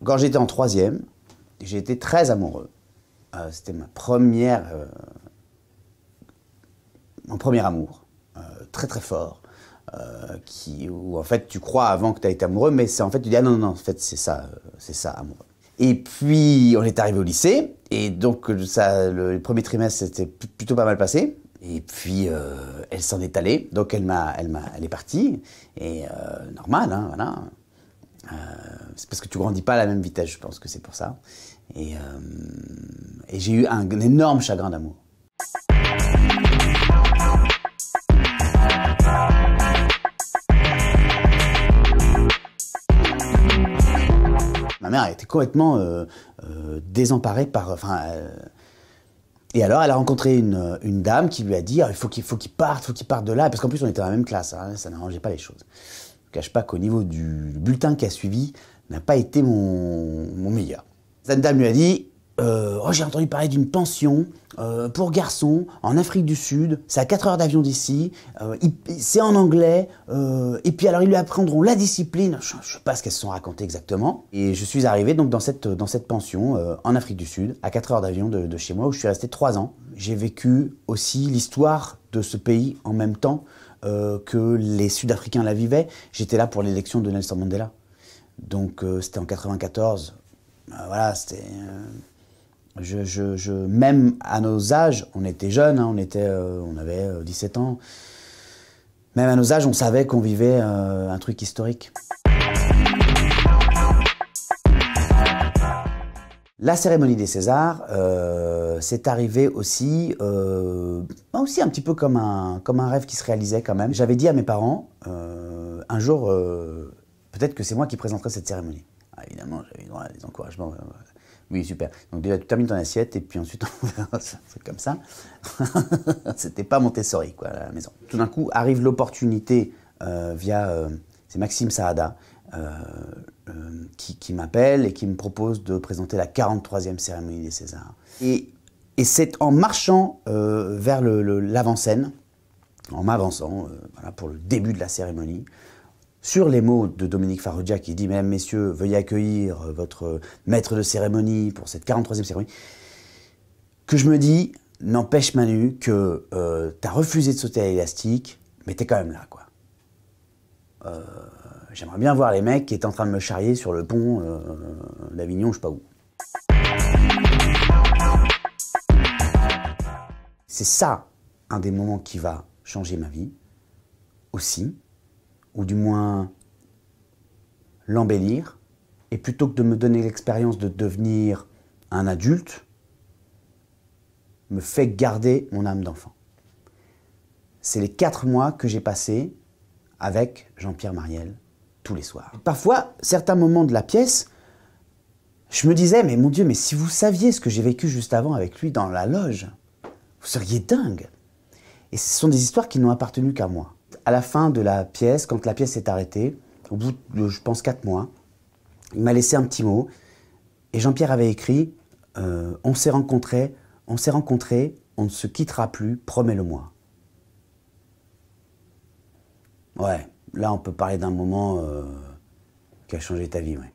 Quand j'étais en troisième, j'ai été très amoureux. C'était mon premier amour, très très fort, où en fait tu crois avant que tu as été amoureux, mais c'est en fait tu dis ah non, non, en fait c'est ça amoureux. Et puis on est arrivé au lycée, et donc le premier trimestre c'était plutôt pas mal passé. Et puis elle s'en est allée, donc elle est partie, et normal, hein, voilà. C'est parce que tu grandis pas à la même vitesse, je pense que c'est pour ça. Et j'ai eu un énorme chagrin d'amour. Ma mère était complètement désemparée par... et alors, elle a rencontré une dame qui lui a dit il faut qu'il parte de là. Parce qu'en plus, on était dans la même classe, hein, ça n'arrangeait pas les choses. Je ne cache pas qu'au niveau du bulletin qui a suivi, n'a pas été mon meilleur. Cette dame lui a dit oh, j'ai entendu parler d'une pension pour garçons en Afrique du Sud, c'est à 4 heures d'avion d'ici, c'est en anglais, et puis alors ils lui apprendront la discipline. Je ne sais pas ce qu'elles se sont racontées exactement. Et je suis arrivé donc dans cette pension en Afrique du Sud, à 4 heures d'avion de chez moi, où je suis resté 3 ans. J'ai vécu aussi l'histoire de ce pays en même temps que les Sud-Africains la vivaient. J'étais là pour l'élection de Nelson Mandela. Donc c'était en 94. Voilà, c'était... même à nos âges, on était jeunes, hein, on avait 17 ans. Même à nos âges, on savait qu'on vivait un truc historique. La cérémonie des Césars, c'est arrivé aussi un petit peu comme un rêve qui se réalisait quand même. J'avais dit à mes parents, un jour, peut-être que c'est moi qui présenterai cette cérémonie. Ah, évidemment, j'avais eu droit à des encouragements. Oui, super. Donc déjà, tu termines ton assiette et puis ensuite, on verra, c'est comme ça. C'était pas Montessori, quoi, à la maison. Tout d'un coup, arrive l'opportunité c'est Maxime Saada, qui m'appelle et qui me propose de présenter la 43e cérémonie des Césars. Et c'est en marchant vers l'avant-scène, en m'avançant voilà, pour le début de la cérémonie, sur les mots de Dominique Farrugia qui dit « Mesdames, Messieurs, veuillez accueillir votre maître de cérémonie pour cette 43e cérémonie », que je me dis « N'empêche Manu que t'as refusé de sauter à l'élastique, mais t'es quand même là, quoi. J'aimerais bien voir les mecs qui étaient en train de me charrier sur le pont d'Avignon, je sais pas où. » C'est ça, un des moments qui va changer ma vie, aussi, ou du moins l'embellir, et plutôt que de me donner l'expérience de devenir un adulte, me fait garder mon âme d'enfant. C'est les 4 mois que j'ai passés avec Jean-Pierre Marielle tous les soirs. Parfois, certains moments de la pièce, je me disais, mais mon Dieu, mais si vous saviez ce que j'ai vécu juste avant avec lui dans la loge, vous seriez dingue. Et ce sont des histoires qui n'ont appartenu qu'à moi. À la fin de la pièce, quand la pièce s'est arrêtée, au bout de, je pense, 4 mois, il m'a laissé un petit mot. Et Jean-Pierre avait écrit « On s'est rencontrés, on ne se quittera plus, promets-le-moi. » Ouais, là on peut parler d'un moment qui a changé ta vie, ouais.